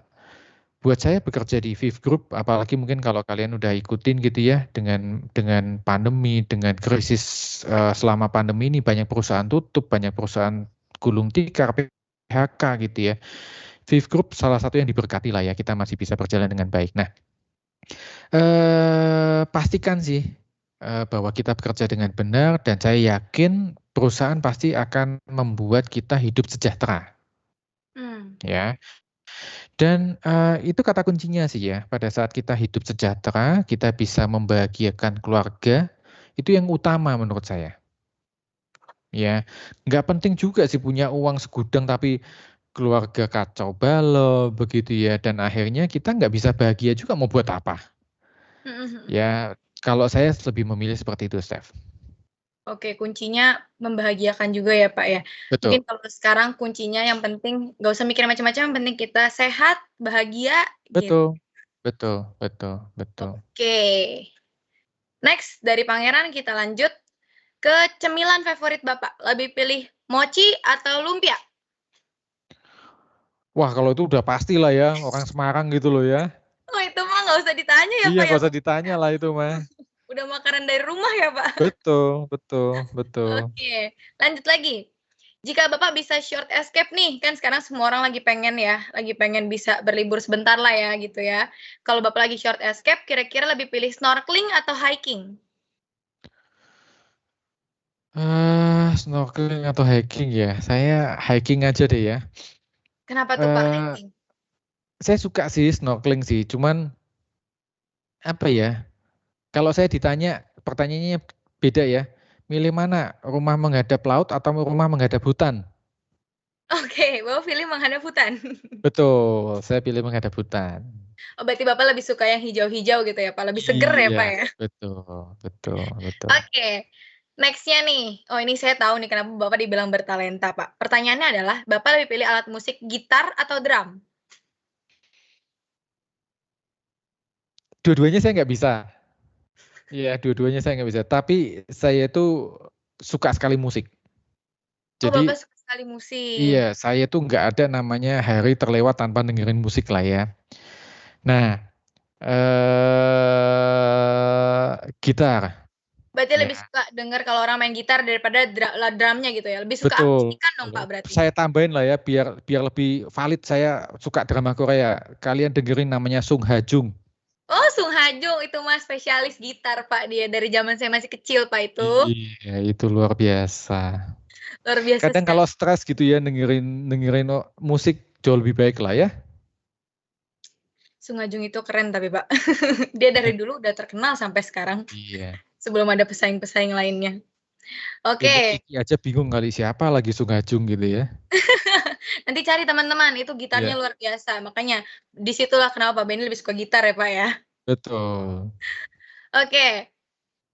buat saya bekerja di Viv Group, apalagi mungkin kalau kalian udah ikutin gitu ya dengan pandemi, dengan krisis selama pandemi ini banyak perusahaan tutup, banyak perusahaan gulung tikar. PHK gitu ya. Fifth Group salah satu yang diberkati lah ya, kita masih bisa berjalan dengan baik. Nah, pastikan sih bahwa kita bekerja dengan benar dan saya yakin perusahaan pasti akan membuat kita hidup sejahtera ya. Dan itu kata kuncinya sih ya, pada saat kita hidup sejahtera, kita bisa membahagiakan keluarga, itu yang utama menurut saya. Ya, nggak penting juga sih punya uang segudang tapi keluarga kacau balau begitu ya, dan akhirnya kita nggak bisa bahagia juga mau buat apa. Ya, kalau saya lebih memilih seperti itu, Steph. Oke, kuncinya membahagiakan juga ya Pak ya. Betul, Mungkin kalau sekarang kuncinya yang penting nggak usah mikir macam-macam, yang penting kita sehat, bahagia gitu. betul, betul, betul, betul. Oke. Next, dari Pangeran kita lanjut ke cemilan favorit Bapak. Lebih pilih mochi atau lumpia? Wah, kalau itu udah pasti lah ya, orang Semarang gitu loh ya. Oh, itu mah nggak usah ditanya ya Iya, Pak ya. nggak usah ditanya lah itu mah. Udah makanan dari rumah ya Pak. Betul, betul, betul. Oke, lanjut lagi. Jika Bapak bisa short escape nih, kan sekarang semua orang lagi pengen bisa berlibur sebentar lah ya gitu ya. Kalau Bapak lagi short escape, kira-kira lebih pilih snorkeling atau hiking? Snorkeling atau hiking ya? Saya hiking aja deh ya. Kenapa tuh Pak Eh, hiking? saya suka sih snorkeling sih, cuman apa ya? Kalau saya ditanya, pertanyaannya beda ya. Milih mana? Rumah menghadap laut atau rumah menghadap hutan? Oke, Bapak pilih menghadap hutan. Betul, saya pilih menghadap hutan. Oh, berarti Bapak lebih suka yang hijau-hijau gitu ya Pak, lebih seger ya Iya, Pak ya? betul, betul, betul. Oke, next-nya nih. Oh, ini saya tahu nih kenapa Bapak dibilang bertalenta, Pak. Pertanyaannya adalah, Bapak lebih pilih alat musik gitar atau drum? Dua-duanya saya nggak bisa. Iya, dua-duanya saya nggak bisa. Tapi saya itu suka sekali musik. Oh, Bapak Jadi suka sekali musik. iya, saya tuh nggak ada namanya hari terlewat tanpa dengerin musik lah ya. Nah, gitar. Berarti lebih Ya, suka denger kalau orang main gitar daripada drumnya gitu ya? Lebih suka betul. akustikan dong, Pak, berarti? Saya tambahin lah ya, biar biar lebih valid. Saya suka drama Korea. Kalian dengerin namanya Sung Ha Jung. Oh, Sung Ha Jung itu mah spesialis gitar, Pak, dia dari zaman saya masih kecil, Pak, itu. Iya, itu luar biasa. Luar biasa Kadang sekali. kalau stres gitu ya, dengerin dengerin musik jauh lebih baik lah ya. Sung Ha Jung itu keren tapi, Pak. Dia dari dulu udah terkenal sampai sekarang, Iya. sebelum ada pesaing-pesaing lainnya. Ini Oke, Kiki aja bingung kali siapa lagi Sung Ha Jung gitu ya. nanti cari teman-teman, itu gitarnya Iya, luar biasa. Makanya disitulah kenapa Pak Benny lebih suka gitar ya, Pak, ya. betul. Oke,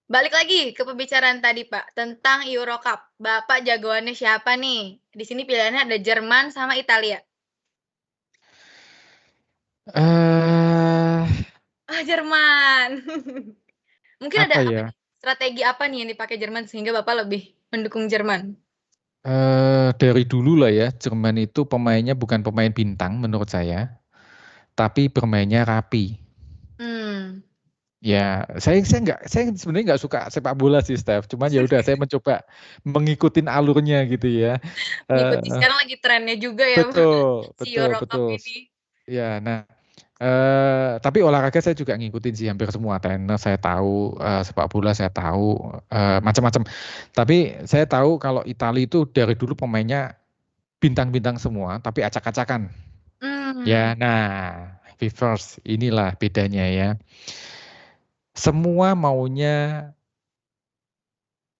balik lagi ke pembicaraan tadi, Pak, tentang Euro Cup. Bapak jagoannya siapa nih? Di sini pilihannya ada Jerman sama Italia. Eh, Ah, Jerman. Mungkin apa ada apa ya? nih? Strategi apa nih yang dipakai Jerman sehingga Bapak lebih mendukung Jerman? Dari dulu lah ya, Jerman itu pemainnya bukan pemain bintang menurut saya, tapi bermainnya rapi. Hmm. Ya, saya sebenarnya nggak suka sepak bola sih, Steph. Cuman ya udah, saya mencoba mengikutin alurnya gitu ya. Ngikuti Eh, sekarang lagi trennya juga ya, Pak, betul, si betul, Euro Cup betul. ini. Ya, nah, tapi olahraga saya juga ngikutin sih hampir semua. Tenis saya tahu, sepak bola saya tahu, macam-macam. Tapi saya tahu kalau Italia itu dari dulu pemainnya bintang-bintang semua, tapi acak-acakan. Ya, Hmm. nah, Vipers inilah bedanya ya. Semua maunya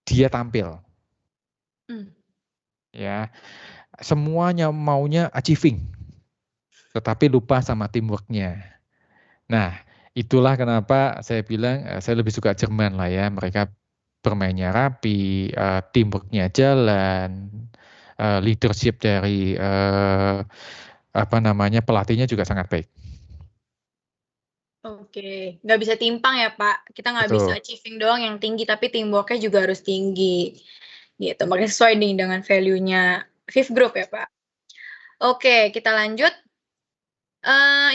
dia tampil, Hmm. ya. Semuanya maunya achieving, tetapi lupa sama teamworknya. Nah, itulah kenapa saya bilang saya lebih suka Jerman lah ya. Mereka bermainnya rapi, teamworknya jalan, leadership dari apa namanya pelatihnya juga sangat baik. Oke, nggak bisa timpang ya Pak. Kita nggak bisa Betul. achieving doang yang tinggi, tapi teamwork-nya juga harus tinggi. Gitu, makanya sesuai nih dengan value-nya Fifth Group ya Pak. Oke, kita lanjut.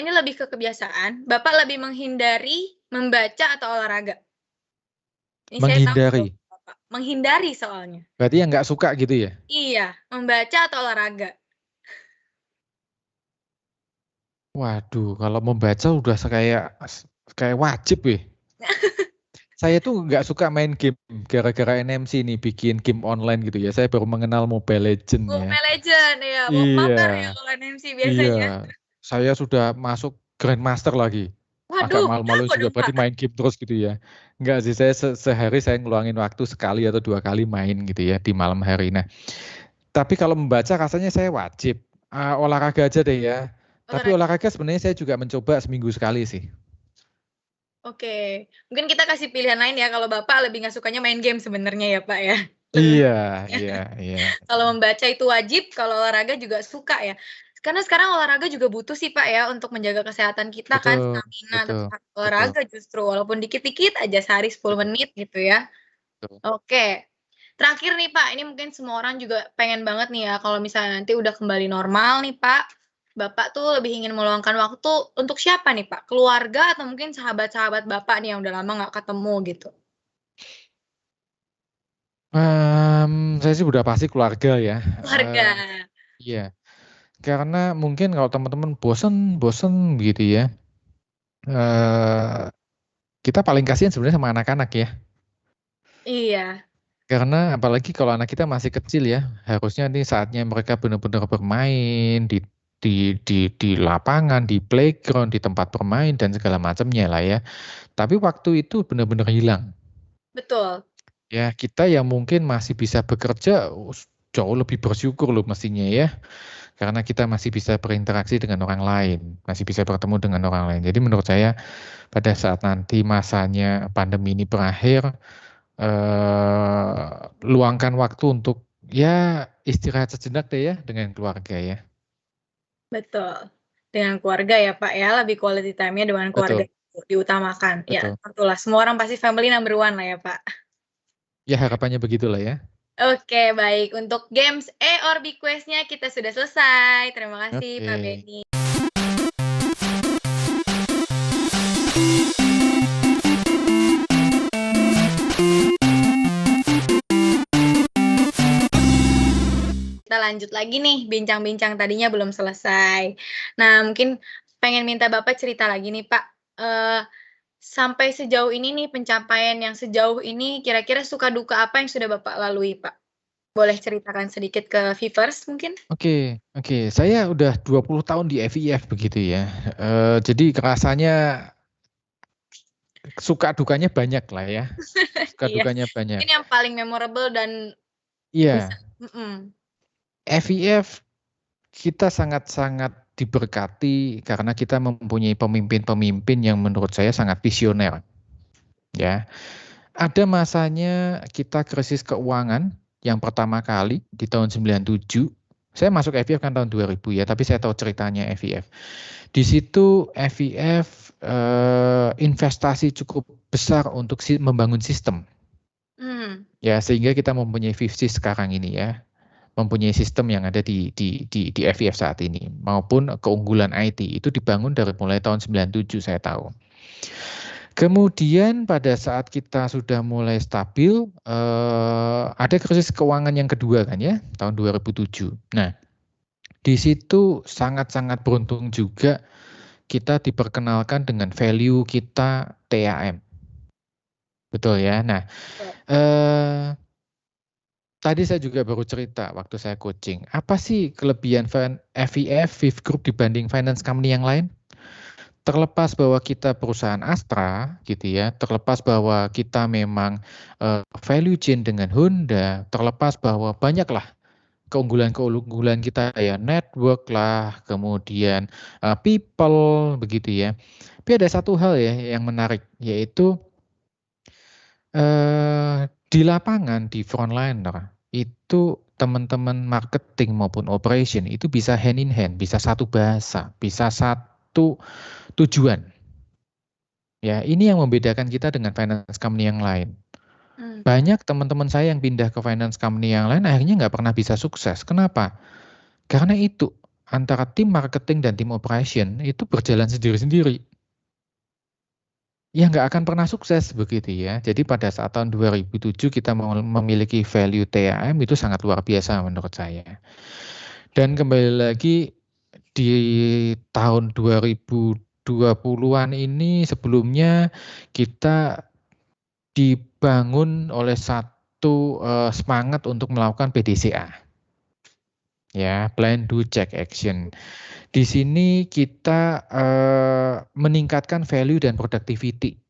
Ini lebih ke kebiasaan. Bapak lebih menghindari membaca atau olahraga? Ini saya tahu Menghindari. jawaban Bapak. Menghindari soalnya. Berarti yang nggak suka gitu ya? Iya, membaca atau olahraga? Waduh, kalau membaca udah kayak wajib ya. Saya tuh nggak suka main game gara-gara NMC nih bikin game online gitu ya. Saya baru mengenal Mobile Legend ya. Mobile Legend ya, Iya, mabar ya kalau NMC iya. biasanya. Saya sudah masuk Grandmaster lagi. Agak Waduh, malu-malu juga waduh berarti Pak. main game terus gitu ya. Enggak sih, saya sehari saya ngeluangin waktu sekali atau 2 kali main gitu ya di malam hari. Nah, tapi kalau membaca rasanya saya wajib. Olahraga aja deh ya. Tapi Olahraga. olahraga sebenarnya saya juga mencoba seminggu sekali sih. Oke, mungkin kita kasih pilihan lain ya, kalau Bapak lebih nggak sukanya main game sebenarnya ya Pak ya? Lebih Iya, memilihnya. iya, iya. Kalau membaca itu wajib, kalau olahraga juga suka ya. Karena sekarang olahraga juga butuh sih Pak ya, untuk menjaga kesehatan kita kan, Betul, stamina tetap betul, harus betul, olahraga justru, walaupun dikit-dikit aja sehari 10 betul, menit gitu ya. betul. Oke. Terakhir nih Pak, ini mungkin semua orang juga pengen banget nih ya, kalau misalnya nanti udah kembali normal nih Pak, Bapak tuh lebih ingin meluangkan waktu untuk siapa nih Pak? Keluarga atau mungkin sahabat-sahabat Bapak nih yang udah lama nggak ketemu gitu? Saya sih udah pasti keluarga ya. Keluarga. Iya, karena mungkin kalau teman-teman bosen bosen gitu ya, eee, kita paling kasihan sebenarnya sama anak-anak ya. Iya, Karena apalagi kalau anak kita masih kecil ya, harusnya nih saatnya mereka benar-benar bermain di lapangan, di playground, di tempat bermain dan segala macamnya lah ya. Tapi waktu itu benar-benar hilang. betul. Ya, kita yang mungkin masih bisa bekerja, jauh lebih bersyukur loh mestinya ya, karena kita masih bisa berinteraksi dengan orang lain, masih bisa bertemu dengan orang lain. Jadi menurut saya pada saat nanti masanya pandemi ini berakhir, luangkan waktu untuk ya istirahat sejenak deh ya dengan keluarga ya. Betul. Dengan keluarga ya Pak ya, lebih quality time-nya dengan keluarga Betul, diutamakan. Ya, betul. tentulah semua orang pasti family number one lah ya Pak. Ya harapannya begitulah ya. Oke, baik. Untuk games A or B quest-nya kita sudah selesai. Terima kasih Pak Oke. Benny. Kita lanjut lagi nih, bincang-bincang tadinya belum selesai. Nah, mungkin pengen minta Bapak cerita lagi nih, Pak. Sampai sejauh ini nih, pencapaian yang sejauh ini, kira-kira suka duka apa yang sudah Bapak lalui, Pak? Boleh ceritakan sedikit ke Vivers mungkin? Oke, oke. Saya udah 20 tahun di FIF begitu ya. Jadi rasanya suka dukanya banyak lah ya. Suka Iya, dukanya banyak. mungkin yang paling memorable dan bisa Iya, mhm, FIF kita sangat-sangat diberkati karena kita mempunyai pemimpin-pemimpin yang menurut saya sangat visioner, ya. Ada masanya kita krisis keuangan yang pertama kali di tahun 97. Saya masuk FIF kan tahun 2000 ya, tapi saya tahu ceritanya FIF. Di situ FIF investasi cukup besar untuk membangun sistem. Ya, sehingga kita mempunyai Vivsys sekarang ini ya. Mempunyai sistem yang ada di FIF saat ini maupun keunggulan IT itu dibangun dari mulai tahun 97 saya tahu. Kemudian pada saat kita sudah mulai stabil, ada krisis keuangan yang kedua kan ya, tahun 2007. Nah, di situ sangat-sangat beruntung juga kita diperkenalkan dengan value kita TAM. Betul ya. Nah, tadi saya juga baru cerita waktu saya coaching, apa sih kelebihan FIF, Viv Group dibanding finance company yang lain? Terlepas bahwa kita perusahaan Astra gitu ya, terlepas bahwa kita memang value chain dengan Honda, terlepas bahwa banyaklah keunggulan-keunggulan kita ya network lah, kemudian people begitu ya. Tapi ada satu hal ya yang menarik yaitu di lapangan di frontliner itu teman-teman marketing maupun operation itu bisa hand in hand, bisa satu bahasa, bisa satu tujuan. Ya, ini yang membedakan kita dengan finance company yang lain. Banyak teman-teman saya yang pindah ke finance company yang lain akhirnya nggak pernah bisa sukses. Kenapa? Karena itu antara tim marketing dan tim operation itu berjalan sendiri-sendiri. Ya nggak akan pernah sukses begitu ya. Jadi pada saat tahun 2007 kita memiliki value TAM itu sangat luar biasa menurut saya. Dan kembali lagi di tahun 2020-an ini sebelumnya kita dibangun oleh satu semangat untuk melakukan PDCA. Ya, plan, do, check, action. Di sini kita meningkatkan value dan productivity.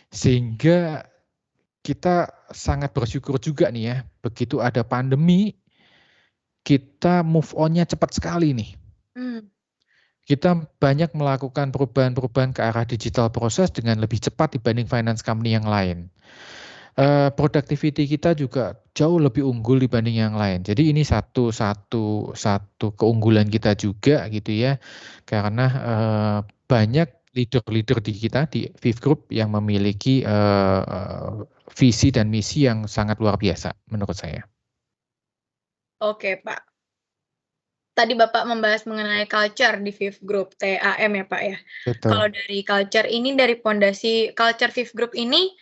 Sehingga kita sangat bersyukur juga nih ya, begitu ada pandemi, kita move on-nya cepat sekali nih. Kita banyak melakukan perubahan-perubahan ke arah digital proses dengan lebih cepat dibanding finance company yang lain. Productivity kita juga jauh lebih unggul dibanding yang lain. Jadi ini satu keunggulan kita juga gitu ya, karena banyak leader-leader di kita di Viv Group yang memiliki visi dan misi yang sangat luar biasa menurut saya. Oke Pak. Tadi Bapak membahas mengenai culture di Viv Group, TAM ya Pak ya. Betul. Kalau dari culture ini, dari fondasi culture Viv Group ini,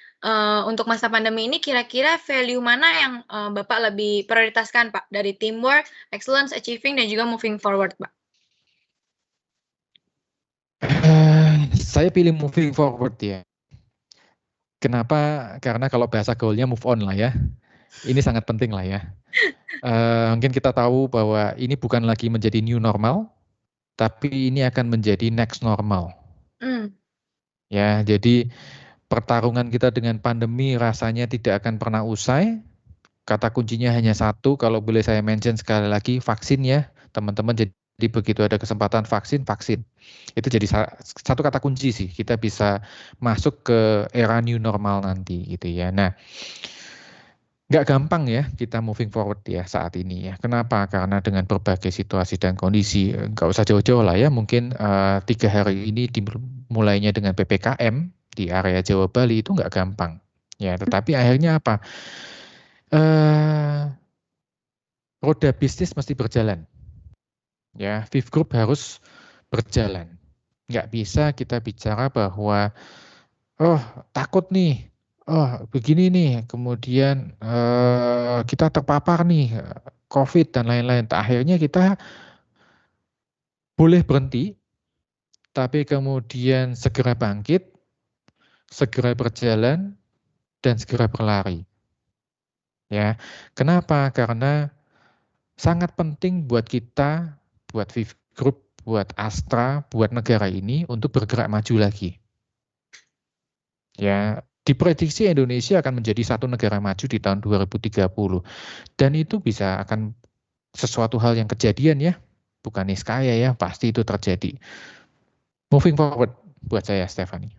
untuk masa pandemi ini kira-kira value mana yang Bapak lebih prioritaskan Pak? Dari teamwork, excellence, achieving, dan juga moving forward Pak? Saya pilih moving forward ya. Kenapa? Karena kalau bahasa gaulnya move on lah ya. Ini sangat penting lah ya. Mungkin kita tahu bahwa ini bukan lagi menjadi new normal, tapi ini akan menjadi next normal. Ya, jadi pertarungan kita dengan pandemi rasanya tidak akan pernah usai. Kata kuncinya hanya satu, kalau boleh saya mention sekali lagi, vaksin ya, teman-teman. Jadi begitu ada kesempatan vaksin. Itu jadi satu kata kunci sih, kita bisa masuk ke era new normal nanti gitu ya. Nah, nggak gampang ya kita moving forward ya saat ini ya. Kenapa? Karena dengan berbagai situasi dan kondisi, nggak usah jauh-jauh lah ya, mungkin 3 hari ini dimulainya dengan PPKM, di area Jawa Bali itu nggak gampang ya, tetapi akhirnya apa, roda bisnis mesti berjalan ya, Viv Group harus berjalan, nggak bisa kita bicara bahwa takut nih, begini nih, kemudian kita terpapar nih COVID dan lain-lain, akhirnya kita boleh berhenti tapi kemudian segera bangkit, segera berjalan, dan segera berlari. Ya, kenapa? Karena sangat penting buat kita, buat Viv Group, buat Astra, buat negara ini untuk bergerak maju lagi. Ya, diprediksi Indonesia akan menjadi satu negara maju di tahun 2030, dan itu bisa akan sesuatu hal yang kejadian ya, bukan niskaya ya, pasti itu terjadi. Moving forward buat saya, Stephanie.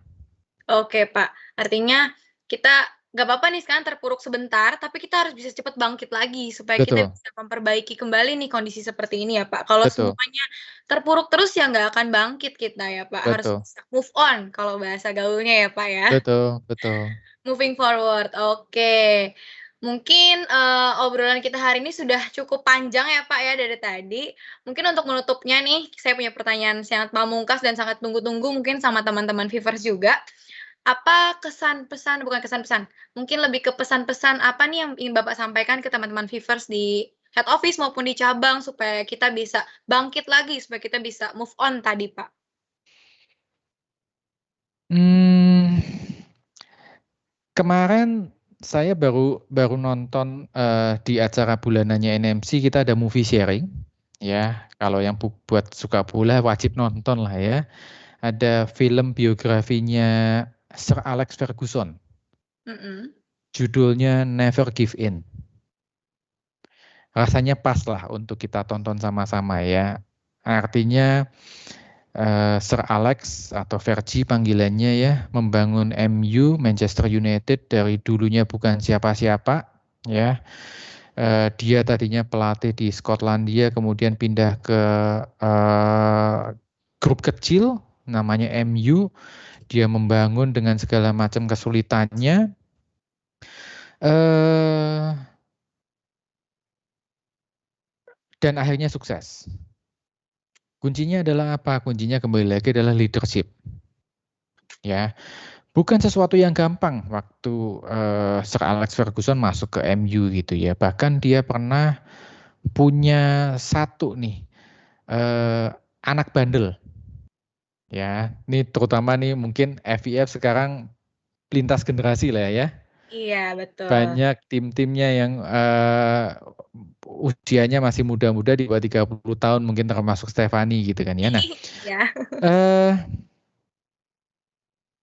Oke Pak, artinya kita nggak apa-apa nih sekarang terpuruk sebentar, tapi kita harus bisa cepat bangkit lagi supaya kita bisa memperbaiki kembali nih kondisi seperti ini ya Pak. Kalau semuanya terpuruk terus ya nggak akan bangkit kita ya Pak. Harus bisa move on kalau bahasa gaulnya ya Pak ya. Betul. Moving forward, oke. Mungkin obrolan kita hari ini sudah cukup panjang ya Pak ya dari tadi. Mungkin untuk menutupnya nih, saya punya pertanyaan sangat pamungkas dan sangat tunggu-tunggu mungkin sama teman-teman Vivers juga. Apa kesan-pesan, bukan kesan-pesan, mungkin lebih ke pesan-pesan apa nih yang ingin Bapak sampaikan ke teman-teman Vivers di head office maupun di cabang supaya kita bisa bangkit lagi, supaya kita bisa move on tadi Pak? Kemarin saya baru nonton di acara bulanannya NMC, kita ada movie sharing ya. Kalau yang buat suka bola wajib nonton lah ya. Ada film biografinya Sir Alex Ferguson. Judulnya Never Give In. Rasanya pas lah untuk kita tonton sama-sama ya. Artinya Sir Alex atau Fergie panggilannya ya, membangun MU, Manchester United, dari dulunya bukan siapa-siapa ya. Dia tadinya pelatih di Skotlandia, kemudian pindah ke grup kecil namanya MU. Dia membangun dengan segala macam kesulitannya. Dan akhirnya sukses. Kuncinya adalah apa? Kuncinya kembali lagi adalah leadership. Ya, bukan sesuatu yang gampang waktu Sir Alex Ferguson masuk ke MU gitu ya. Bahkan dia pernah punya satu nih anak bandel. Ya, ini terutama nih mungkin FIF sekarang lintas generasi lah ya. Iya, betul. Banyak tim-timnya yang usianya masih muda-muda di bawah 30 tahun, mungkin termasuk Stefani gitu kan ya. Nah, Ya.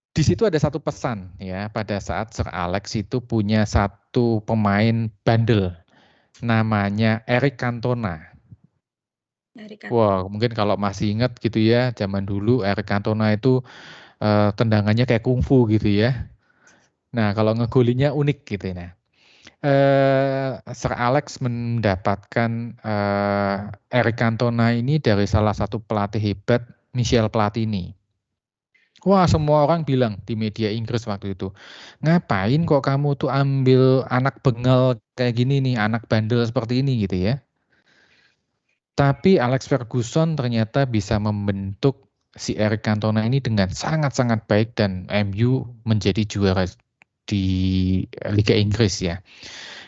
di situ ada satu pesan ya, pada saat Sir Alex itu punya satu pemain bandel namanya Eric Cantona. Wah, mungkin kalau masih ingat gitu ya, zaman dulu Eric Cantona itu tendangannya kayak kungfu gitu ya. Nah, kalau ngegolinnya unik gitu ya. Sir Alex mendapatkan Eric Cantona ini dari salah satu pelatih hebat, Michel Platini. Wah, semua orang bilang di media Inggris waktu itu, ngapain kok kamu tuh ambil anak bengal kayak gini nih, anak bandel seperti ini gitu ya. Tapi Alex Ferguson ternyata bisa membentuk si Eric Cantona ini dengan sangat-sangat baik dan MU menjadi juara di Liga Inggris ya.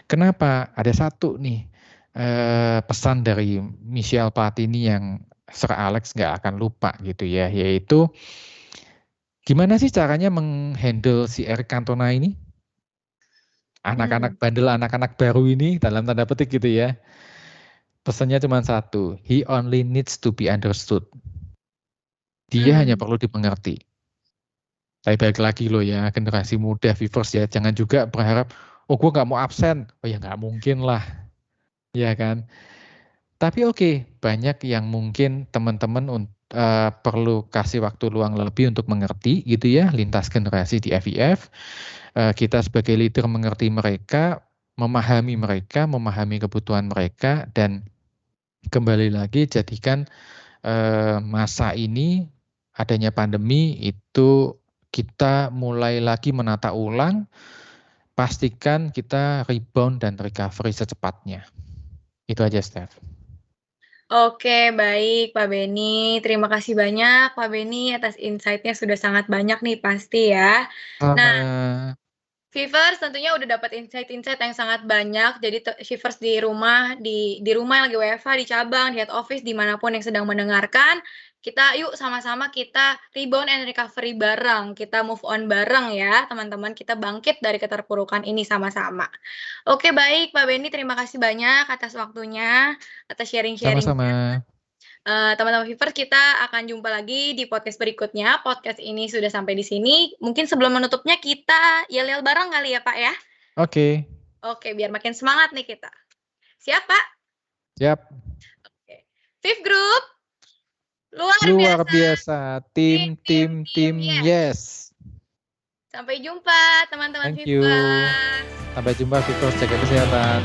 Kenapa? Ada satu nih pesan dari Michel Platini yang Sir Alex nggak akan lupa gitu ya, yaitu gimana sih caranya menghandle si Eric Cantona ini? Anak-anak bandel, anak-anak baru ini dalam tanda petik gitu ya. Pesannya cuma satu, he only needs to be understood. Dia hanya perlu dimengerti. Tapi balik lagi loh ya, generasi muda Vivers ya, jangan juga berharap, oh gue nggak mau absen. Oh ya nggak mungkin lah, ya kan. Tapi oke, banyak yang mungkin teman-teman perlu kasih waktu luang lebih untuk mengerti gitu ya, lintas generasi di FIF. Kita sebagai leader mengerti mereka, memahami kebutuhan mereka, dan kembali lagi jadikan masa ini adanya pandemi itu kita mulai lagi menata ulang, pastikan kita rebound dan recovery secepatnya. Itu aja, Steph. Oke, baik Pak Beni. Terima kasih banyak Pak Beni atas insight-nya sudah sangat banyak nih pasti ya. Nah, Vivers tentunya udah dapat insight-insight yang sangat banyak. Jadi Vivers di rumah yang lagi WFH, di cabang, di head office, dimanapun yang sedang mendengarkan, kita yuk sama-sama kita rebound and recovery bareng. Kita move on bareng ya teman-teman. Kita bangkit dari keterpurukan ini sama-sama. Oke, baik Pak Beni, terima kasih banyak atas waktunya, atas sharing-sharingnya. Sama-sama. Teman-teman Vivers, kita akan jumpa lagi di podcast berikutnya. Podcast ini sudah sampai di sini. Mungkin sebelum menutupnya kita yel-yel bareng kali ya Pak ya? Oke. Oke, biar makin semangat nih kita. Siap Pak? Siap. Oke. Viv Group, luar biasa. Tim, yes. Sampai jumpa teman-teman Thank you. Vivers. Sampai jumpa Vivers, jaga kesehatan.